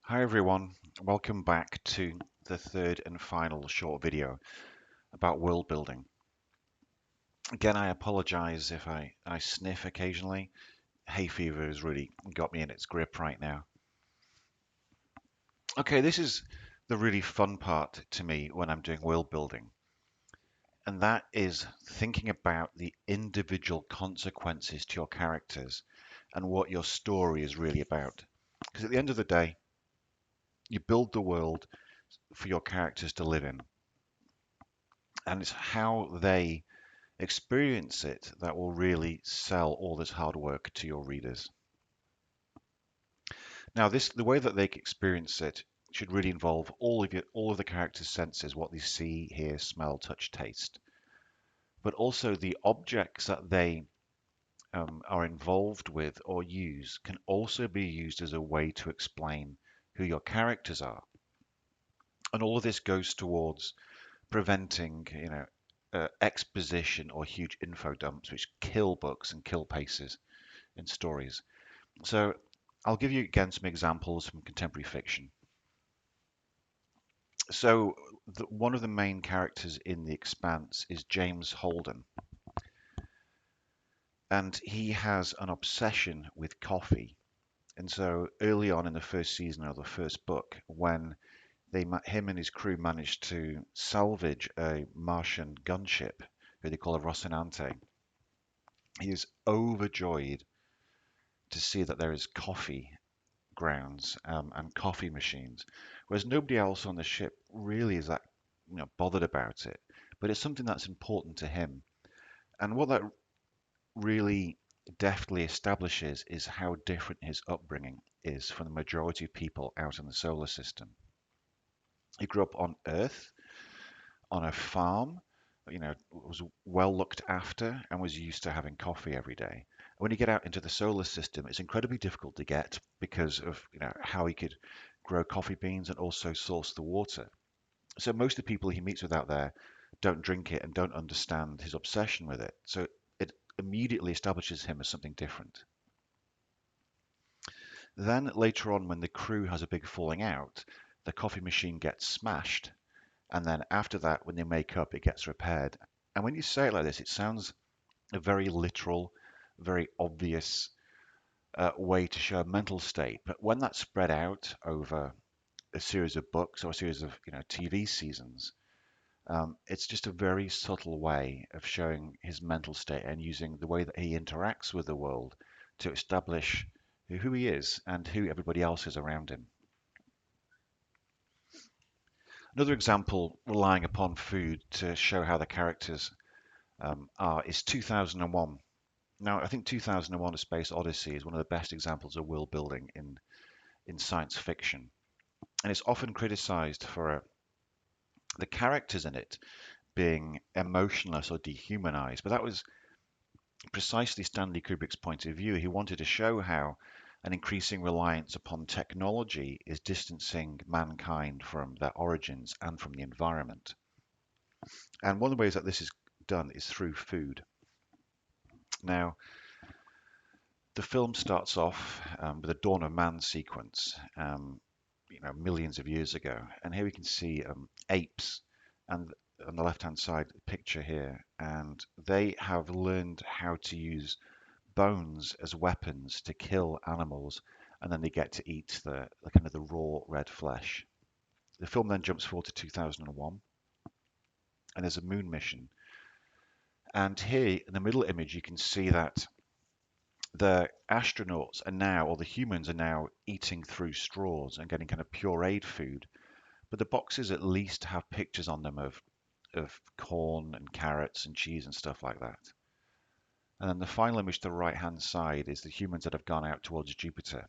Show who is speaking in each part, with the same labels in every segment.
Speaker 1: Hi everyone, welcome back to the third and final short video about world building. Again, I apologize if I sniff occasionally. Hay fever has really got me in its grip right now. Okay, this is the really fun part to me when I'm doing world building, and that is thinking about the individual consequences to your characters and what your story is really about. Because at the end of the day, you build the world for your characters to live in, and it's how they experience it that will really sell all this hard work to your readers. Now, the way that they experience it should really involve all of the characters' senses, what they see, hear, smell, touch, taste, but also the objects that they are involved with or use can also be used as a way to explain who your characters are. And all of this goes towards preventing, exposition or huge info dumps which kill books and kill paces in stories. So I'll give you again some examples from contemporary fiction. So one of the main characters in The Expanse is James Holden, and he has an obsession with coffee. And so early on in the first season of the first book, when him and his crew managed to salvage a Martian gunship, who they call a Rocinante, he is overjoyed to see that there is coffee grounds and coffee machines, whereas nobody else on the ship really is that bothered about it. But it's something that's important to him, and what that really deftly establishes is how different his upbringing is from the majority of people out in the solar system. He grew up on Earth, on a farm, was well looked after and was used to having coffee every day. When you get out into the solar system, it's incredibly difficult to get because of how he could grow coffee beans and also source the water. So most of the people he meets with out there don't drink it and don't understand his obsession with it. So it immediately establishes him as something different. Then later on, when the crew has a big falling out, the coffee machine gets smashed, and then after that, when they make up, it gets repaired. And when you say it like this, it sounds a very literal, very obvious way to show a mental state. But when that's spread out over a series of books or a series of TV seasons, it's just a very subtle way of showing his mental state and using the way that he interacts with the world to establish who he is and who everybody else is around him. Another example relying upon food to show how the characters are is 2001. Now, I think 2001: A Space Odyssey is one of the best examples of world building in science fiction. And it's often criticized for the characters in it being emotionless or dehumanized. But that was precisely Stanley Kubrick's point of view. He wanted to show how an increasing reliance upon technology is distancing mankind from their origins and from the environment. And one of the ways that this is done is through food. Now, the film starts off with a dawn of man sequence, millions of years ago. And here we can see apes, and on the left-hand side picture here, and they have learned how to use bones as weapons to kill animals, and then they get to eat the kind of the raw red flesh. The film then jumps forward to 2001, and there's a moon mission. And here in the middle image, you can see that the astronauts are now, or the humans are now, eating through straws and getting kind of pureed food. But the boxes at least have pictures on them of corn and carrots and cheese and stuff like that. And then the final image to the right hand side is the humans that have gone out towards Jupiter.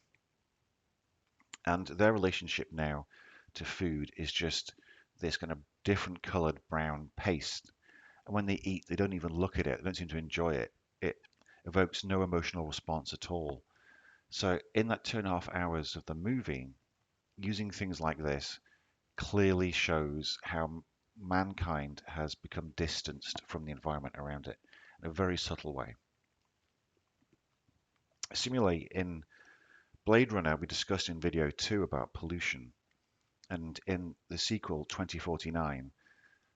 Speaker 1: And their relationship now to food is just this kind of different colored brown paste. And when they eat, they don't even look at it, they don't seem to enjoy it. It evokes no emotional response at all. So in that 2.5 hours of the movie, using things like this clearly shows how mankind has become distanced from the environment around it in a very subtle way. Similarly, in Blade Runner, we discussed in video 2 about pollution, and in the sequel 2049,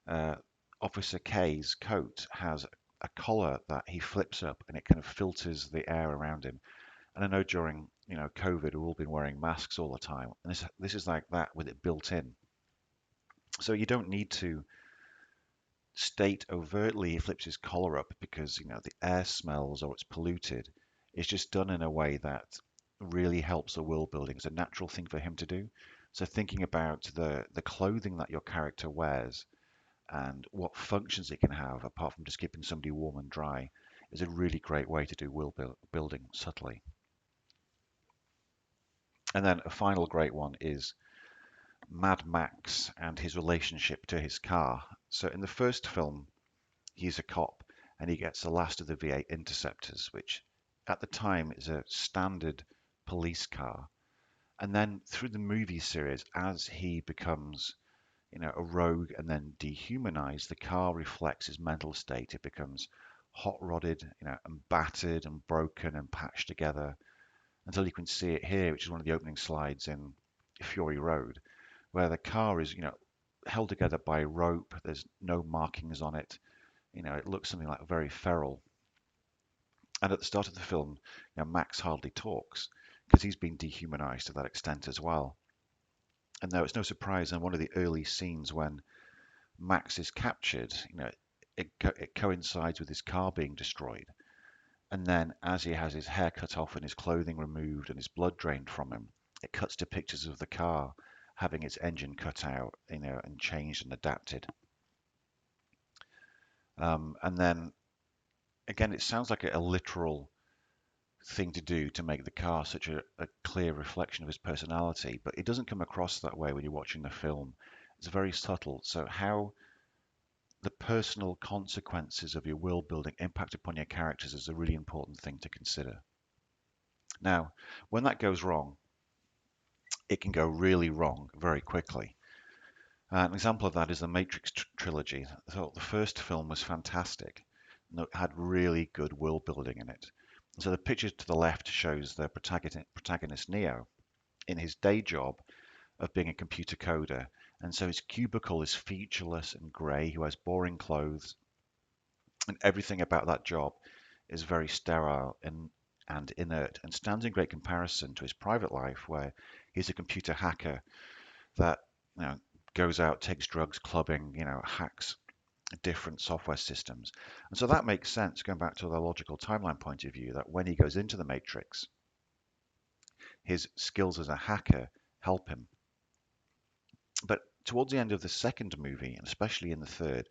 Speaker 1: uh, Officer K's coat has a collar that he flips up, and it kind of filters the air around him. And I know during COVID, we've all been wearing masks all the time, and this is like that with it built in. So you don't need to state overtly he flips his collar up because the air smells or it's polluted. It's just done in a way that really helps the world building. It's a natural thing for him to do. So thinking about the clothing that your character wears and what functions it can have apart from just keeping somebody warm and dry is a really great way to do building subtly. And then a final great one is Mad Max and his relationship to his car. So in the first film, he's a cop and he gets the last of the V8 Interceptors, which at the time is a standard police car. And then through the movie series, as he becomes, a rogue and then dehumanized, the car reflects his mental state. It becomes hot rodded, and battered and broken and patched together until you can see it here, which is one of the opening slides in Fury Road, where the car is, held together by rope. There's no markings on it. It looks something like very feral. And at the start of the film, Max hardly talks because he's been dehumanized to that extent as well. And now it's no surprise in one of the early scenes when Max is captured, it coincides with his car being destroyed. And then as he has his hair cut off and his clothing removed and his blood drained from him, it cuts to pictures of the car having its engine cut out, and changed and adapted. And then again, it sounds like a literal thing to do to make the car such a clear reflection of his personality, but it doesn't come across that way when you're watching the film. It's very subtle. So how the personal consequences of your world building impact upon your characters is a really important thing to consider. Now, when that goes wrong, it can go really wrong very quickly. An example of that is the Matrix Trilogy. So the first film was fantastic. It had really good world building in it. So the picture to the left shows the protagonist Neo in his day job of being a computer coder. And so his cubicle is featureless and grey. He wears boring clothes. And everything about that job is very sterile and inert and stands in great comparison to his private life where he's a computer hacker that you know, goes out, takes drugs, clubbing, hacks different software systems. And so that makes sense going back to the logical timeline point of view that when he goes into the Matrix, his skills as a hacker help him. But towards the end of the second movie, and especially in the third,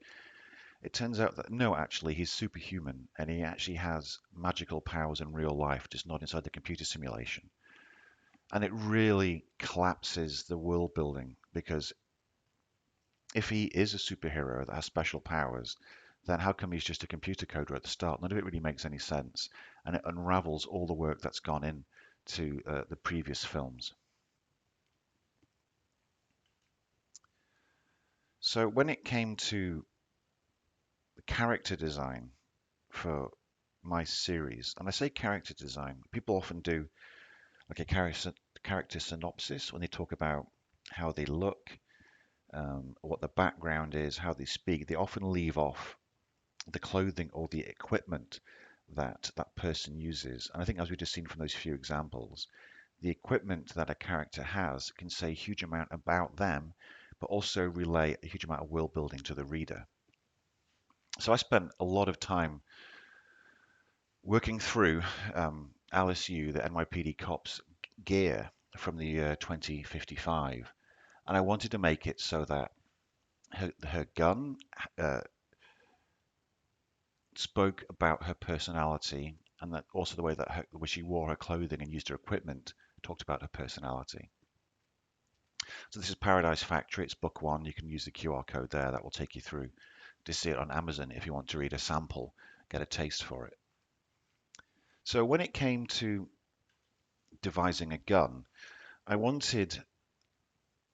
Speaker 1: it turns out that no, actually, he's superhuman and he actually has magical powers in real life, just not inside the computer simulation. And it really collapses the world building because if he is a superhero that has special powers, then how come he's just a computer coder at the start? None of it really makes any sense, and it unravels all the work that's gone in to the previous films. So when it came to the character design for my series, and I say character design, people often do like a character synopsis when they talk about how they look, what the background is, how they speak. They often leave off the clothing or the equipment that that person uses. And I think as we've just seen from those few examples, the equipment that a character has can say a huge amount about them, but also relay a huge amount of world building to the reader. So I spent a lot of time working through Alice Yu, the NYPD cops gear from the year 2055. And I wanted to make it so that her gun spoke about her personality, and that also the way that when she wore her clothing and used her equipment talked about her personality. So this is Paradise Factory. It's book one. You can use the QR code there. That will take you through to see it on Amazon if you want to read a sample, get a taste for it. So when it came to devising a gun, I wanted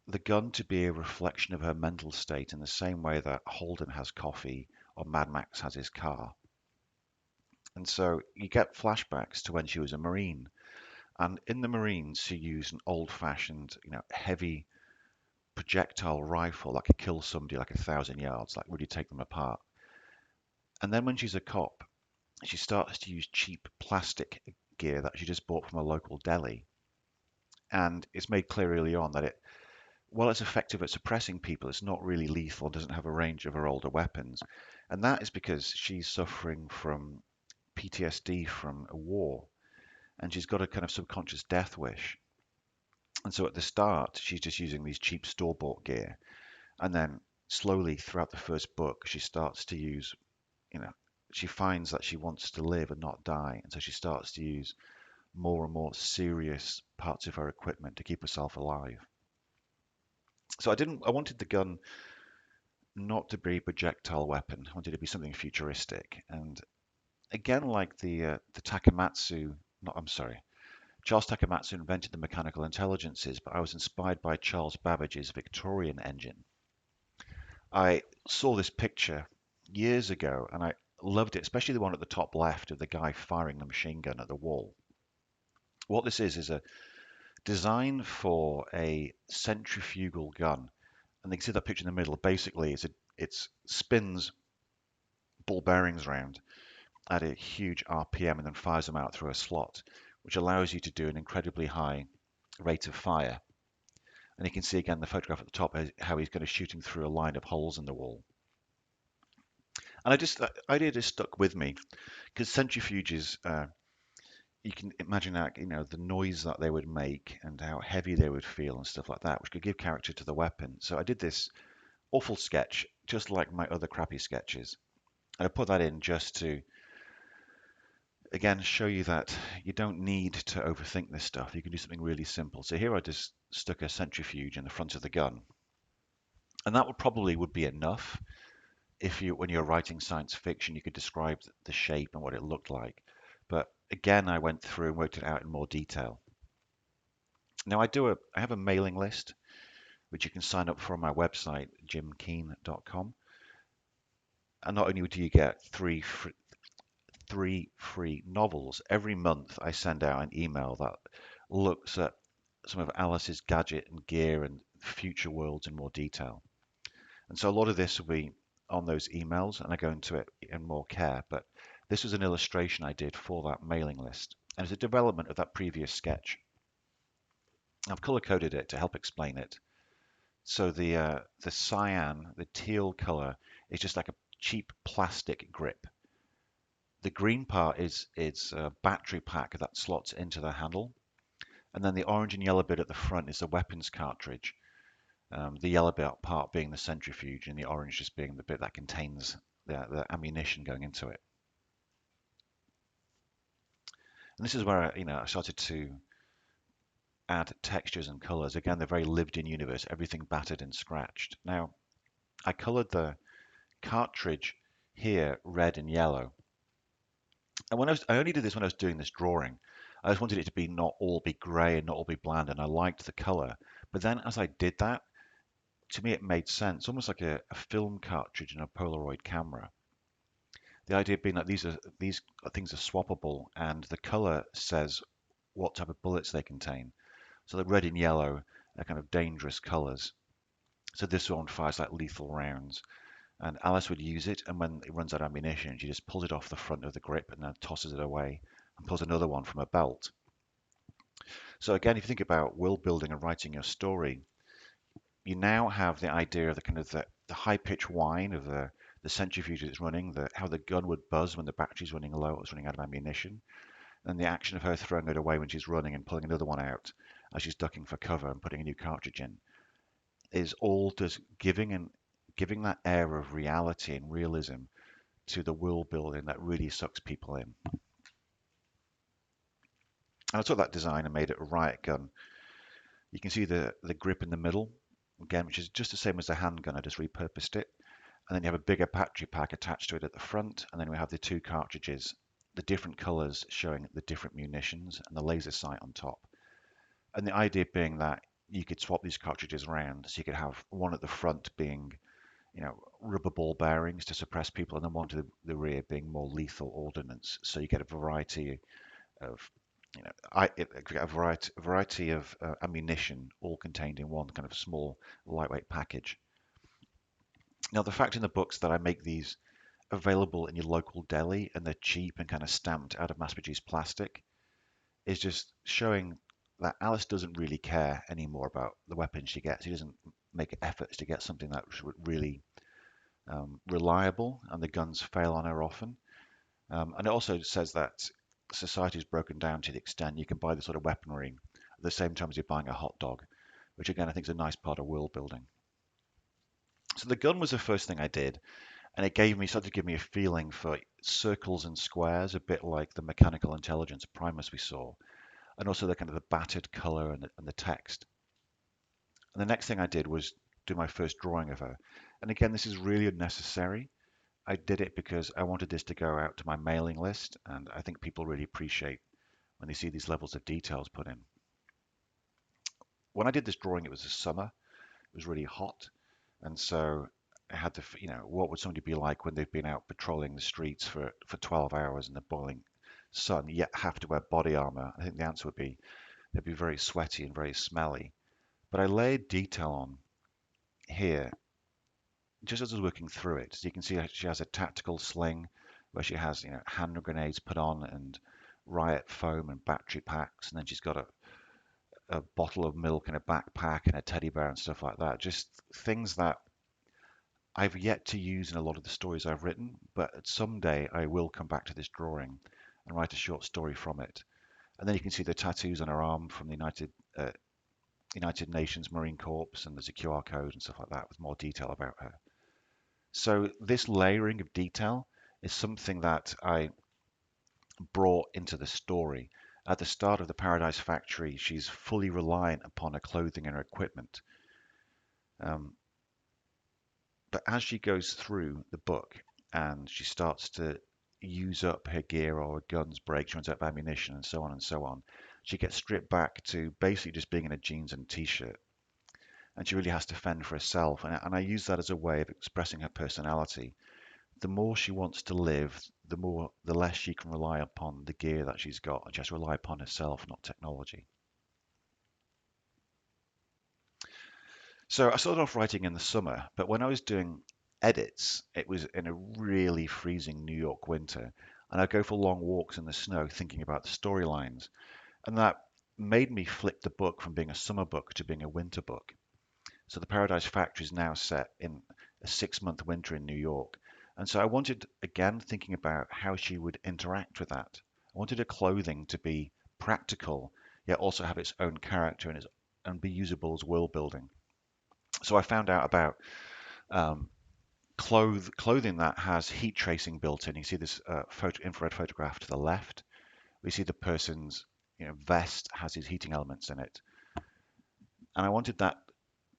Speaker 1: the gun to be a reflection of her mental state in the same way that Holden has coffee or Mad Max has his car. And so you get flashbacks to when she was a Marine. And in the Marines, she used an old-fashioned, heavy projectile rifle that could kill somebody like 1,000 yards, like really take them apart. And then when she's a cop, she starts to use cheap plastic gear that she just bought from a local deli. And it's made clear early on that while it's effective at suppressing people, it's not really lethal, doesn't have a range of her older weapons. And that is because she's suffering from PTSD from a war, and she's got a kind of subconscious death wish. And so at the start, she's just using these cheap store-bought gear. And then slowly throughout the first book, she starts to use, you know, she finds that she wants to live and not die. And so she starts to use more and more serious parts of her equipment to keep herself alive. So I wanted the gun not to be a projectile weapon. I wanted it to be something futuristic. And again, like the Takamatsu, not, I'm sorry, Charles Takamatsu invented the mechanical intelligences, but I was inspired by Charles Babbage's Victorian engine. I saw this picture years ago and I loved it, especially the one at the top left of the guy firing the machine gun at the wall. What this is a design for a centrifugal gun. And you can see that picture in the middle. Basically, it spins ball bearings around at a huge RPM and then fires them out through a slot, which allows you to do an incredibly high rate of fire. And you can see again the photograph at the top how he's kind of shooting through a line of holes in the wall. And that idea just stuck with me because centrifuges, you can imagine that, the noise that they would make and how heavy they would feel and stuff like that, which could give character to the weapon. So I did this awful sketch, just like my other crappy sketches. And I put that in just to, again, show you that you don't need to overthink this stuff. You can do something really simple. So here I just stuck a centrifuge in the front of the gun. And that would be enough if when you're writing science fiction, you could describe the shape and what it looked like. But again, I went through and worked it out in more detail. Now I have a mailing list, which you can sign up for on my website, jimkeen.com. And not only do you get three free novels. Every month I send out an email that looks at some of Alice's gadget and gear and future worlds in more detail. And so a lot of this will be on those emails and I go into it in more care. But this was an illustration I did for that mailing list. And it's a development of that previous sketch. I've color coded it to help explain it. So the cyan, the teal color, is just like a cheap plastic grip. The green part is a battery pack that slots into the handle. And then the orange and yellow bit at the front is the weapons cartridge. The yellow bit part being the centrifuge and the orange just being the bit that contains the ammunition going into it. And this is where I started to add textures and colors. Again, the very lived in universe, everything battered and scratched. Now, I colored the cartridge here red and yellow. And I only did this when I was doing this drawing. I just wanted it to be not all be grey and not all be bland, and I liked the color. But then as I did that, to me it made sense, almost like a film cartridge in a Polaroid camera. The idea being that these things are swappable, and the color says what type of bullets they contain. So the red and yellow are kind of dangerous colors. So this one fires like lethal rounds. And Alice would use it, and when it runs out of ammunition, she just pulls it off the front of the grip and then tosses it away and pulls another one from a belt. So again, if you think about world building and writing your story, you now have the idea of the kind of the high pitched whine of the centrifuge that's running, how the gun would buzz when the battery's running low, or it's running out of ammunition, and the action of her throwing it away when she's running and pulling another one out as she's ducking for cover and putting a new cartridge in, is all just giving that air of reality and realism to the world building that really sucks people in. And I took that design and made it a riot gun. You can see the grip in the middle, again, which is just the same as the handgun. I just repurposed it. And then you have a bigger battery pack attached to it at the front. And then we have the two cartridges, the different colors showing the different munitions and the laser sight on top. And the idea being that you could swap these cartridges around. So you could have one at the front being, rubber ball bearings to suppress people, and then one to the rear being more lethal ordnance. So you get a variety of a variety of ammunition, all contained in one kind of small, lightweight package. Now, the fact in the books that I make these available in your local deli and they're cheap and kind of stamped out of mass-produced plastic is just showing that Alice doesn't really care anymore about the weapons she gets. She doesn't make efforts to get something that's really reliable, and the guns fail on her often. And it also says that society is broken down to the extent you can buy this sort of weaponry at the same time as you're buying a hot dog, which again I think is a nice part of world building. So the gun was the first thing I did, and it started to give me a feeling for circles and squares, a bit like the mechanical intelligence Primus we saw, and also the kind of the battered color and the text. And the next thing I did was do my first drawing of her. And again, this is really unnecessary. I did it because I wanted this to go out to my mailing list, and I think people really appreciate when they see these levels of details put in. When I did this drawing, it was the summer. It was really hot, and so I had to, what would somebody be like when they've been out patrolling the streets for 12 hours in the boiling sun, yet have to wear body armor? I think the answer would be they'd be very sweaty and very smelly. But I layered detail on here just as I was working through it. So you can see she has a tactical sling where she has, hand grenades put on and riot foam and battery packs, and then she's got a bottle of milk in a backpack and a teddy bear and stuff like that. Just things that I've yet to use in a lot of the stories I've written, but someday I will come back to this drawing and write a short story from it. And then you can see the tattoos on her arm from the United Nations Marine Corps, and there's a QR code and stuff like that with more detail about her. So this layering of detail is something that I brought into the story. At the start of the Paradise Factory, she's fully reliant upon her clothing and her equipment. Um, but as she goes through the book and she starts to use up her gear or her guns break, she runs out of ammunition and so on and so on, she gets stripped back to basically just being in a jeans and t-shirt. And she really has to fend for herself. And I use that as a way of expressing her personality. The more she wants to live, the less she can rely upon the gear that she's got. And she has to rely upon herself, not technology. So I started off writing in the summer, but when I was doing edits, it was in a really freezing New York winter. And I'd go for long walks in the snow thinking about the storylines. And that made me flip the book from being a summer book to being a winter book. So the Paradise Factory is now set in a 6-month winter in New York. And so I wanted, again, thinking about how she would interact with that. I wanted her clothing to be practical, yet also have its own character and be usable as world building. So I found out about um, clothing that has heat tracing built in. You see this infrared photograph to the left. We see the person's vest has these heating elements in it. And I wanted that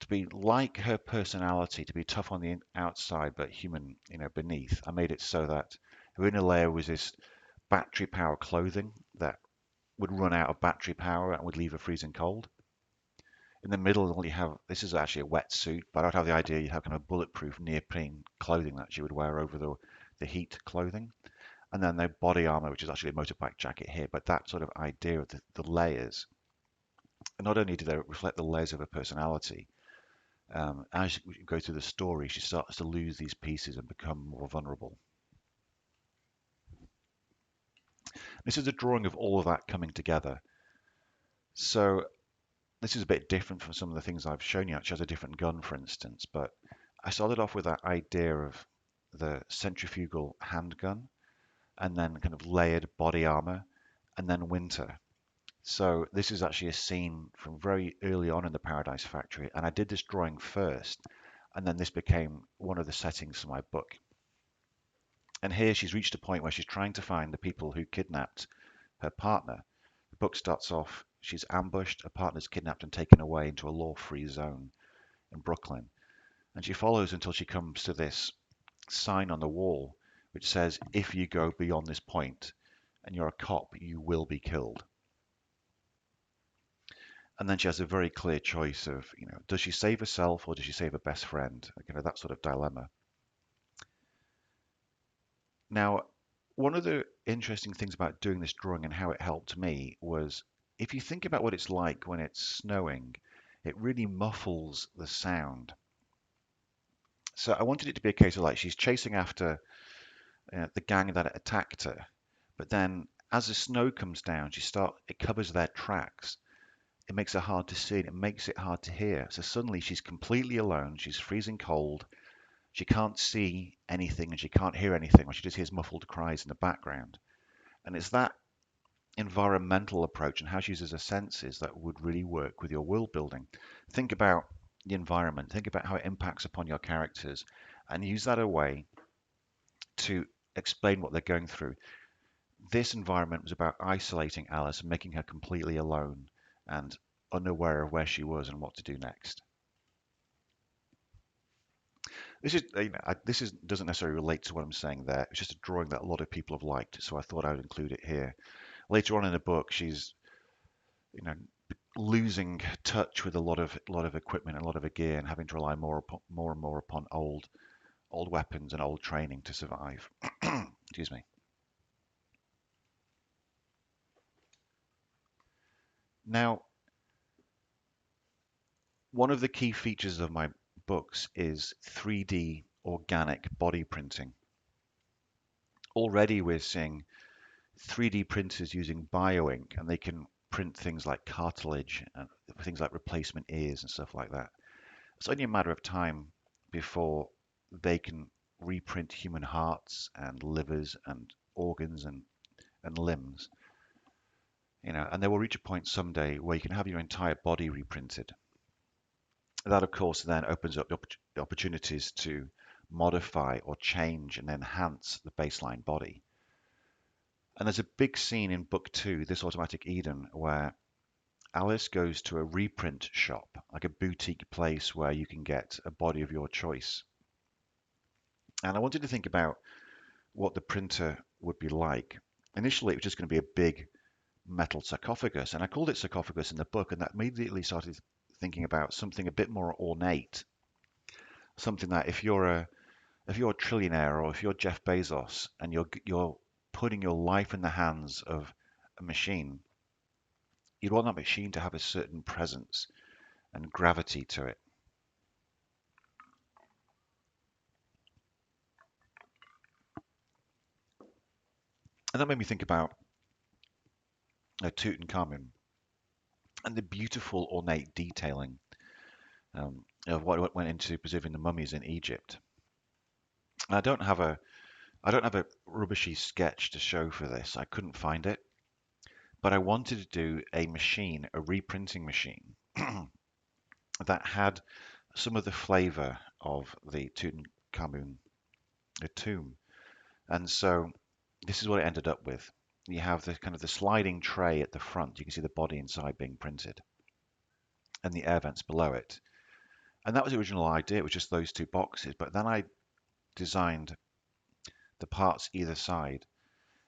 Speaker 1: to be like her personality, to be tough on the outside but human, beneath. I made it so that her inner layer was this battery power clothing that would run out of battery power and would leave her freezing cold. In the middle, you have this is actually a wetsuit, but I'd have the idea you have kind of bulletproof neoprene clothing that she would wear over the heat clothing. And then the body armor, which is actually a motorbike jacket here, but that sort of idea of the layers. And not only do they reflect the layers of her personality, as you go through the story, she starts to lose these pieces and become more vulnerable. This is a drawing of all of that coming together. So this is a bit different from some of the things I've shown you. She has a different gun, for instance, but I started off with that idea of the centrifugal handgun and then kind of layered body armor and then winter. So this is actually a scene from very early on in the Paradise Factory, and I did this drawing first, and then this became one of the settings for my book. And here she's reached a point where she's trying to find the people who kidnapped her partner. The book starts off, she's ambushed, her partner's kidnapped and taken away into a law-free zone in Brooklyn. And she follows until she comes to this sign on the wall which says, if you go beyond this point and you're a cop, you will be killed. And then she has a very clear choice of, does she save herself or does she save her best friend? That sort of dilemma. Now, one of the interesting things about doing this drawing and how it helped me was if you think about what it's like when it's snowing, it really muffles the sound. So I wanted it to be a case of like she's chasing after the gang that attacked her, but then as the snow comes down, it covers their tracks. It makes it hard to see, and it makes it hard to hear. So suddenly she's completely alone. She's freezing cold. She can't see anything and she can't hear anything, or she just hears muffled cries in the background. And it's that environmental approach and how she uses her senses that would really work with your world building. Think about the environment, think about how it impacts upon your characters, and use that a way to explain what they're going through. This environment was about isolating Alice and making her completely alone and unaware of where she was and what to do next. This is, this is doesn't necessarily relate to what I'm saying there. It's just a drawing that a lot of people have liked, so I thought I would include it here. Later on in the book, she's, you know, losing touch with a lot of equipment and a lot of her gear and having to rely more and more upon old weapons and old training to survive. Excuse me. Now, one of the key features of my books is 3D organic body printing. Already we're seeing 3D printers using bioink, and they can print things like cartilage and things like replacement ears and stuff like that. It's only a matter of time before they can reprint human hearts and livers and organs and limbs, and they will reach a point someday where you can have your entire body reprinted. That, of course, then opens up the opportunities to modify or change and enhance the baseline body. And there's a big scene in book two, This Automatic Eden, where Alice goes to a reprint shop, like a boutique place where you can get a body of your choice. And I wanted to think about what the printer would be like. Initially, it was just going to be a big metal sarcophagus, and I called it sarcophagus in the book, and that immediately started thinking about something a bit more ornate, something that if you're a trillionaire or if you're Jeff Bezos and you're putting your life in the hands of a machine, you'd want that machine to have a certain presence and gravity to it. And that made me think about Tutankhamun and the beautiful ornate detailing of what went into preserving the mummies in Egypt. And I don't have a rubbishy sketch to show for this. I couldn't find it, but I wanted to do a reprinting machine that had some of the flavor of the Tutankhamun tomb. And so this is what it ended up with. You have the kind of the sliding tray at the front. You can see the body inside being printed and the air vents below it. And that was the original idea. It was just those two boxes. But then I designed the parts either side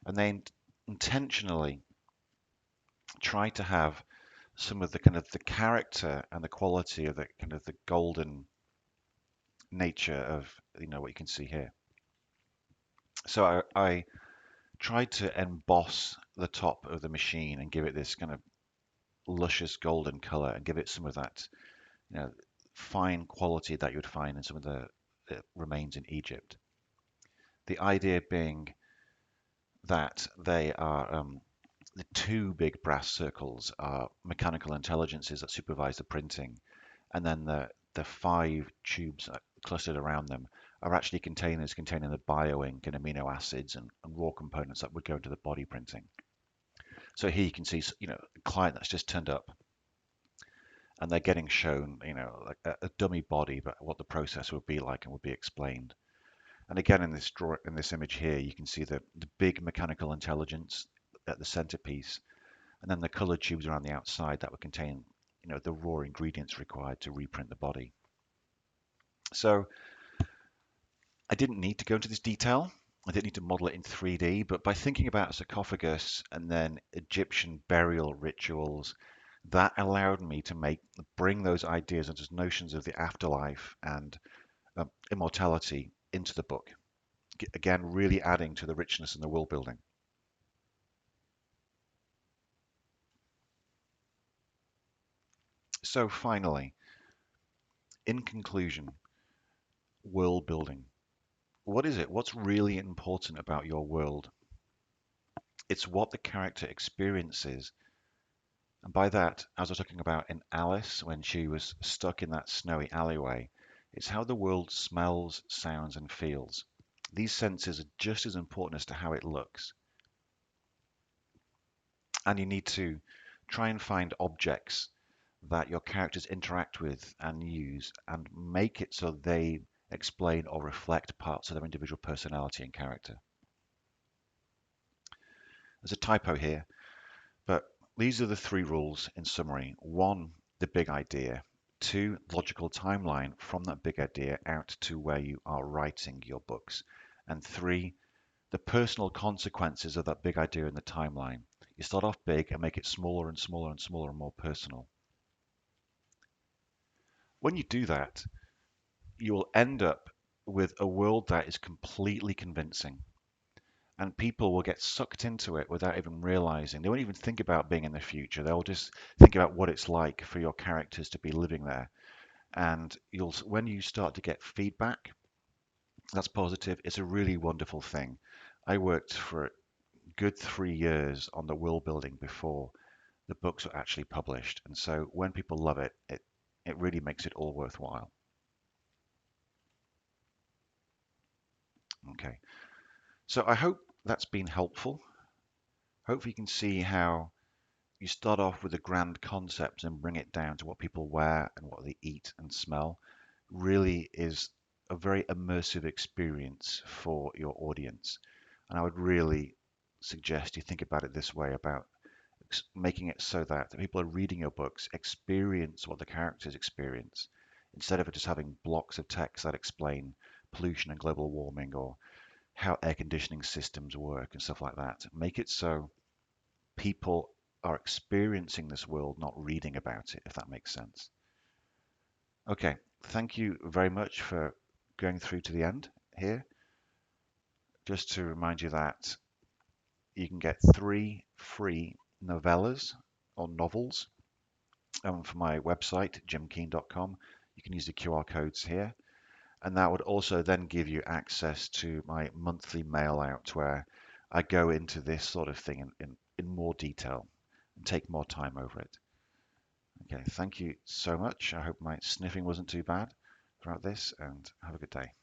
Speaker 1: and then intentionally tried to have some of the kind of the character and the quality of the kind of the golden nature of what you can see here. So I tried to emboss the top of the machine and give it this kind of luscious golden color and give it some of that fine quality that you would find in some of the remains in Egypt. The idea being that they are the two big brass circles are mechanical intelligences that supervise the printing, and then the five tubes clustered around them are actually containers containing the bioink and amino acids and raw components that would go into the body printing. So here you can see, a client that's just turned up, and they're getting shown, like a dummy body, but what the process would be like and would be explained. And again, in this image here, you can see the big mechanical intelligence at the centerpiece, and then the color tubes around the outside that would contain, the raw ingredients required to reprint the body. So I didn't need to go into this detail. I didn't need to model it in 3D, but by thinking about a sarcophagus and then Egyptian burial rituals, that allowed me to bring those ideas and just notions of the afterlife and immortality into the book. again, really adding to the richness in the world building. So finally, in conclusion, world building. What is it? What's really important about your world? It's what the character experiences. And by that, as I was talking about in Alice, when she was stuck in that snowy alleyway, it's how the world smells, sounds, and feels. These senses are just as important as to how it looks. And you need to try and find objects that your characters interact with and use and make it so they explain or reflect parts of their individual personality and character. There's a typo here, but these are the three rules in summary. One, the big idea. Two, logical timeline from that big idea out to where you are writing your books. And three, the personal consequences of that big idea in the timeline. You start off big and make it smaller and smaller and smaller and more personal. When you do that, you will end up with a world that is completely convincing. And people will get sucked into it without even realizing. They won't even think about being in the future. They'll just think about what it's like for your characters to be living there. And when you start to get feedback, that's positive. It's a really wonderful thing. I worked for a good 3 years on the world building before the books were actually published. And so when people love it, it really makes it all worthwhile. Okay. So I hope that's been helpful. Hopefully you can see how you start off with a grand concept and bring it down to what people wear and what they eat and smell really is a very immersive experience for your audience. And I would really suggest you think about it this way about making it so that the people are reading your books experience what the characters experience instead of just having blocks of text that explain pollution and global warming or how air conditioning systems work and stuff like that. Make it so people are experiencing this world, not reading about it, if that makes sense. Okay, thank you very much for going through to the end here. Just to remind you that you can get 3 free novellas or novels from my website, jimkeen.com. You can use the QR codes here. And that would also then give you access to my monthly mail out where I go into this sort of thing in more detail and take more time over it. Okay, thank you so much. I hope my sniffing wasn't too bad throughout this, and have a good day.